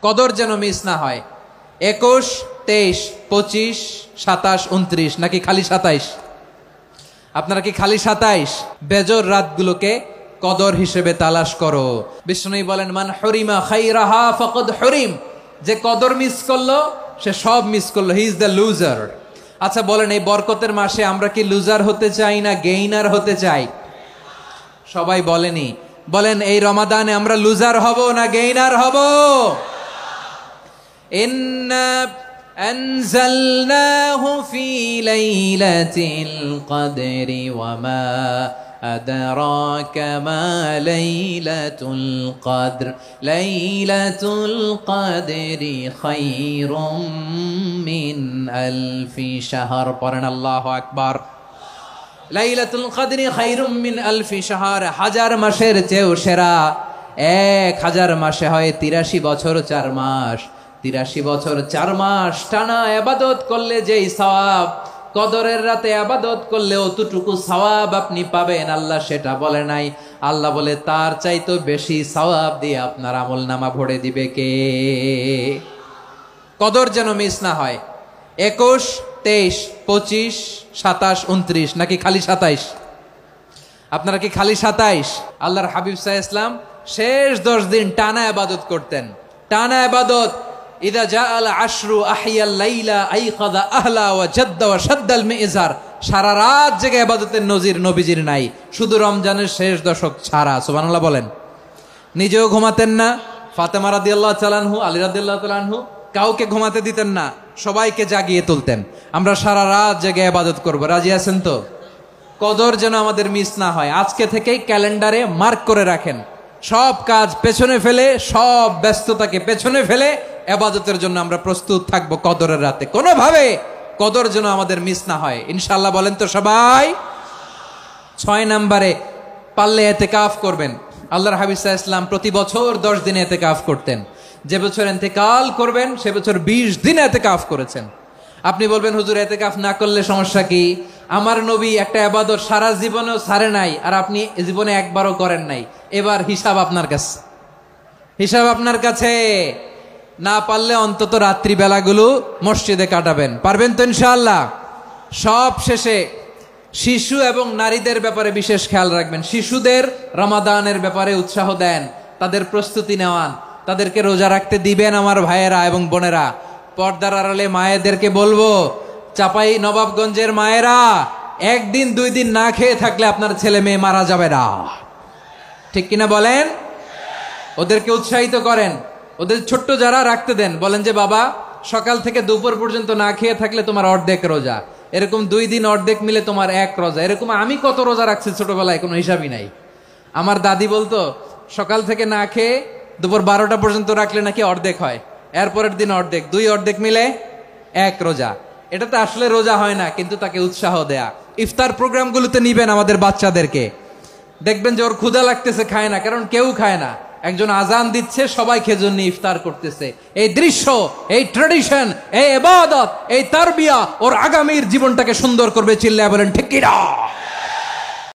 কদর যেন মিস না হয়। 21, 23, 25, 27, 29 নাকি খালি 27? আপনারা কি খালি 27? বেজর রাতগুলোকে কদর হিসেবে তালাশ করো। বিষ্ণু বলেন, মান হরিমা খাইরাহা ফাকাদ হরিম, যে কদর মিস করলো সে সব মিস করলো, হি ইজ দ্য লুজার। আচ্ছা বলেন, এই বরকতের মাসে আমরা কি লুজার হতে চাই না গেইনার হতে চাই? সবাই বলেনি, বলেন এই রমাদানে আমরা লুজার হব না গেইনার হব? ইন্না আনজালনাহু ফি লাইলাতিল কদরি ওয়া মা আদরাকা মা লাইলাতুল কদর লাইলাতুল কদরি খায়রুম মিন আলফি শাহর। পড়েন আল্লাহু আকবার। লাইলাতুল কদরি খায়রুম মিন আলফি শাহর, হাজার মাসের চেয়েও সেরা। 1000 মাসে হয় 83 বছর 4 মাস। 83 বছর 4 মাস টানা ইবাদত করলে যেই সওয়াব, কদরের রাতে ইবাদত করলে অতটুকু সওয়াব আপনি পাবেন, আল্লাহ সেটা বলে নাই। আল্লাহ বলে তার চাইতে বেশি সওয়াব দিয়ে আপনার আমলনামা ভরে দিবে কে? কদর যেন মিস না হয়। 21, 23, 25, 27, 29 নাকি খালি 27? আপনারা কি খালি 27? আল্লাহর হাবিব সাল্লাল্লাহু আলাইহি ওয়াসাল্লাম শেষ 10 দিন টানা ইবাদত করতেন, টানা ইবাদত। ইদা জাআল আশরু আহিয়াল লাইলা আইকাযা আহলা ওয়া জাদ্দা ওয়া শাদ্দাল মিজার। সারা রাত জেগে ইবাদতের নজির নবীজির নাই, শুধু রমজানের শেষ দশক ছাড়া। সুবহানাল্লাহ বলেন। নিজেও ঘুমাতেন না, ফাতেমা রাদিয়াল্লাহু তাআলা আনহু, আলী রাদিয়াল্লাহু তাআলা আনহু কাউকে ঘুমাতে দিতেন না, সবাইকে জাগিয়ে তুলতেন। আমরা সারা রাত জেগে ইবাদত করব, রাজি আছেন তো? কদর যেন আমাদের মিস না হয়। আজকে থেকেই ক্যালেন্ডারে মার্ক করে রাখেন, সব কাজ পেছনে ফেলে, সব ব্যস্ততাকে পেছনে ফেলে ইবাদতের জন্য আমরা প্রস্তুত থাকবো কদরের রাতে। কোনোভাবে কদর যেন আমাদের মিস না হয়, ইনশাআল্লাহ বলেন তো সবাই। 6 নম্বরে পারলে ইতিকাফ করবেন। আল্লাহর হাবিব সাল্লাল্লাহু আলাইহি ওয়াসাল্লাম প্রতি বছর 10 দিন ইতিকাফ করতেন। যে বছর ইন্তেকাল করবেন সে বছর 20 দিন ইতিকাফ করেছেন। আপনি বলবেন, হুজুর ইতিকাফ না করলে সমস্যা কি? আমার নবী একটা ইবাদত সারা জীবনেও ছাড়ে নাই, আর আপনি জীবনে একবারও করেন নাই। এবার হিসাব আপনার কাছে, হিসাব আপনার কাছে। না পারলে অন্তত রাত্রি বেলাগুলো মসজিদে কাটাবেন, পারবেন তো ইনশাআল্লাহ? সব শেষে শিশু এবং নারীদের ব্যাপারে বিশেষ খেয়াল রাখবেন। শিশুদের রমাদানের ব্যাপারে উৎসাহ দেন, তাদের প্রস্তুতি নেওয়ান, তাদেরকে রোজা রাখতে দিবেন। আমার ভাইয়েরা এবং বোনেরা, পর্দার আড়ালে মায়েদেরকে বলবো, চাপাই নবাবগঞ্জের মায়েরা, 1 দিন 2 দিন না খেয়ে থাকলে আপনার ছেলে মেয়ে মারা যাবে না, ঠিক কিনা বলেন? ওদেরকে উৎসাহিত করেন, ওদের ছোট্ট যারা রাখতে দেন, বলেন যে বাবা সকাল থেকে দুপুর পর্যন্ত না খেয়ে থাকলে তোমার অর্ধেক রোজা, এরকম 2 দিন অর্ধেক মিলে তোমার 1 রোজা। এরকম আমি কত রোজা রাখছি ছোটবেলায়, কোনো হিসাবই নাই। আমার দাদি বলতো সকাল থেকে না খেয়ে দুপুর 12টা পর্যন্ত রাখলে নাকি অর্ধেক হয়, এরপরের দিন অর্ধেক, 2 অর্ধেক মিলে 1 রোজা। এটা তো আসলে রোজা হয় না, কিন্তু তাকে উৎসাহ দেয়া। ইফতার প্রোগ্রামগুলোতে নিবেন আমাদের বাচ্চাদেরকে, দেখবেন যে ওর ক্ষুধা লাগতেছে, খায় না, কারণ কেউ খায় না। একজন আজান দিচ্ছে, সবাই খেজুর নিয়ে ইফতার করতেছে। এই দৃশ্য, এই ট্র্যাডিশন, এই ইবাদত, এই তারবিয়া ওর আগামীর জীবনটাকে সুন্দর করবে। চিল্লায়া বলেন ঠিক কিনা?